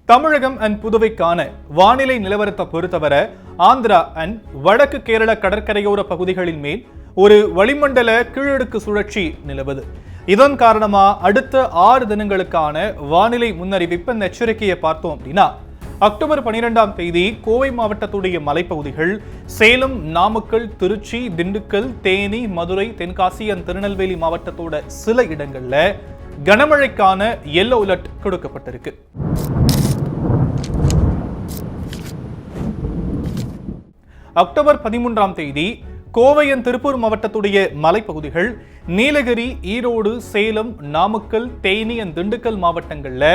தமிழகம் and புதுவைக்கான வானிலை நிலவரத்தை பொறுத்தவரை ஆந்திரா அண்ட் வடக்கு கேரள கடற்கரையோர பகுதிகளின் மேல் ஒரு வளிமண்டல கீழடுக்கு சுழற்சி நிலவுது. இதன் காரணமா அடுத்த 6 தினங்களுக்கான வானிலை முன்னறிவிப்பு எச்சரிக்கையை பார்த்தோம் அப்படின்னா, அக்டோபர் 12ஆம் தேதி கோவை மாவட்டத்துடைய மலைப்பகுதிகள், சேலம், நாமக்கல், திருச்சி, திண்டுக்கல், தேனி, மதுரை, தென்காசி அண்ட் திருநெல்வேலி மாவட்டத்தோட சில இடங்கள்ல கனமழைக்கான எல்லோ அலர்ட் கொடுக்கப்பட்டிருக்கு. அக்டோபர் 13ஆம் தேதி கோவை அண்ட் திருப்பூர் மாவட்டத்துடைய மலைப்பகுதிகள், நீலகிரி, ஈரோடு, சேலம், நாமக்கல், தேனி அண்ட் திண்டுக்கல் மாவட்டங்கள்ல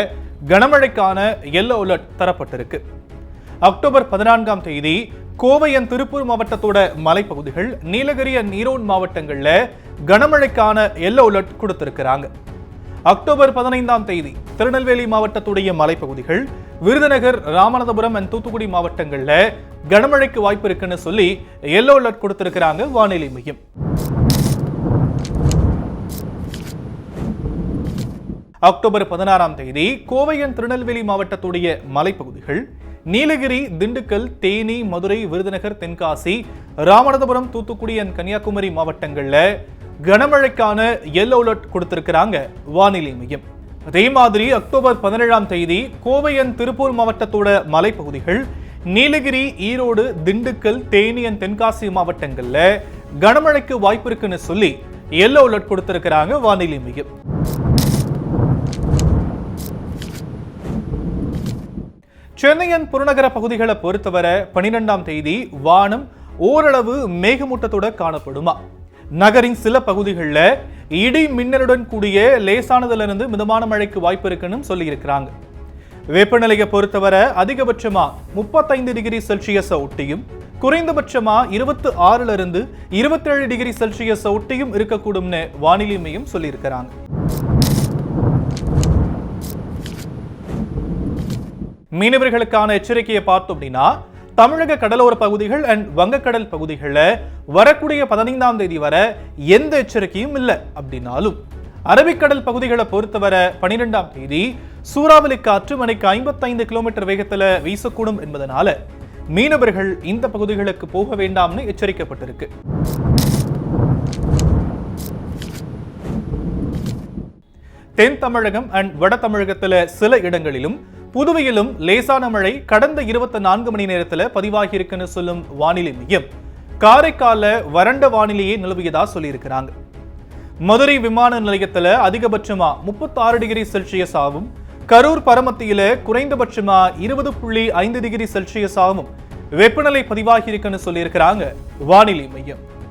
கனமழைக்கான எல்லோ அலர்ட் தரப்பட்டிருக்கு. அக்டோபர் 14ஆம் தேதி கோவை அண்ட் திருப்பூர் மாவட்டத்தோட மலைப்பகுதிகள், நீலகிரி அண்ட் ஈரோடு மாவட்டங்கள்ல கனமழைக்கான எல்லோ அலர்ட் கொடுத்திருக்கிறாங்க. அக்டோபர் 15ஆம் தேதி திருநெல்வேலி மாவட்டத்துடைய மலைப்பகுதிகள், விருதுநகர், ராமநாதபுரம் அண்ட் தூத்துக்குடி மாவட்டங்கள்ல கனமழைக்கு வாய்ப்பு இருக்குன்னு சொல்லி எல்லோ அலர்ட் கொடுத்திருக்கிறாங்க வானிலை மையம். அக்டோபர் 16ஆம் தேதி கோவை அண்ட் திருநெல்வேலி மாவட்டத்துடைய மலைப்பகுதிகள், நீலகிரி, திண்டுக்கல், தேனி, மதுரை, விருதுநகர், தென்காசி, ராமநாதபுரம், தூத்துக்குடி அண்ட் கன்னியாகுமரி மாவட்டங்கள்ல கனமழைக்கான எல்லோ அலர்ட் கொடுத்திருக்கிறாங்க வானிலை மையம். அதே மாதிரி அக்டோபர் 17ஆம் தேதி கோவை அண்ட் திருப்பூர் மாவட்டத்தோட மலைப்பகுதிகள், நீலகிரி, ஈரோடு, திண்டுக்கல், தேனி அண்ட் தென்காசி மாவட்டங்கள்ல கனமழைக்கு வாய்ப்பு இருக்குன்னு சொல்லி எல்லோ அலர்ட் கொடுத்திருக்கிறாங்க வானிலை மையம். சென்னை அண்ட் புறநகர பகுதிகளை பொறுத்தவரை 12ஆம் தேதி வானம் ஓரளவு மேகமூட்டத்தோட காணப்படுமா. நகரின் சில பகுதிகளில் இடி மின்னலுடன் கூடிய லேசானதிலிருந்து மிதமான மழைக்கு வாய்ப்பு இருக்குன்னு சொல்லி இருக்கிறாங்க. வெப்பநிலையை பொறுத்தவரை அதிகபட்சமா 35 டிகிரி செல்சியஸ் ஒட்டியும், குறைந்தபட்சமா 26 to 27 டிகிரி செல்சியஸ் ஒட்டியும் இருக்கக்கூடும்னு வானிலை மையம் சொல்லி இருக்கிறாங்க. மீனவர்களுக்கான எச்சரிக்கையை பார்த்தோம் அப்படின்னா, தமிழக கடலோர பகுதிகள் அண்ட் வங்கக்கடல் பகுதிகளில் வரக்கூடிய 15ஆம் தேதி வரை எந்த எச்சரிக்கையும் இல்லை அப்படின்னாலும், அரபிக்கடல் பகுதிகளை பொறுத்தவரை 12ஆம் தேதி சூறாவளி காற்று மணிக்கு 55 கிலோமீட்டர் வேகத்தில் வீசக்கூடும் என்பதனால மீனவர்கள் இந்த பகுதிகளுக்கு போக வேண்டாம்னு எச்சரிக்கப்பட்டிருக்கு. தென் தமிழகம் அண்ட் வட தமிழகத்தில் சில இடங்களிலும், புதுவையிலும் லேசான மழை கடந்த 24 மணி நேரத்தில் பதிவாகி இருக்குன்னு சொல்லும் வானிலை மையம், காரைக்கால வறண்ட வானிலையே நிலவியதா சொல்லியிருக்கிறாங்க. மதுரை விமான நிலையத்தில் அதிகபட்சமா 36 டிகிரி செல்சியஸ் ஆகும், கரூர் பரமத்தியில குறைந்தபட்சமா 20.5 டிகிரி செல்சியஸ் ஆகும் வெப்பநிலை பதிவாகி இருக்குன்னு சொல்லியிருக்கிறாங்க வானிலை மையம்.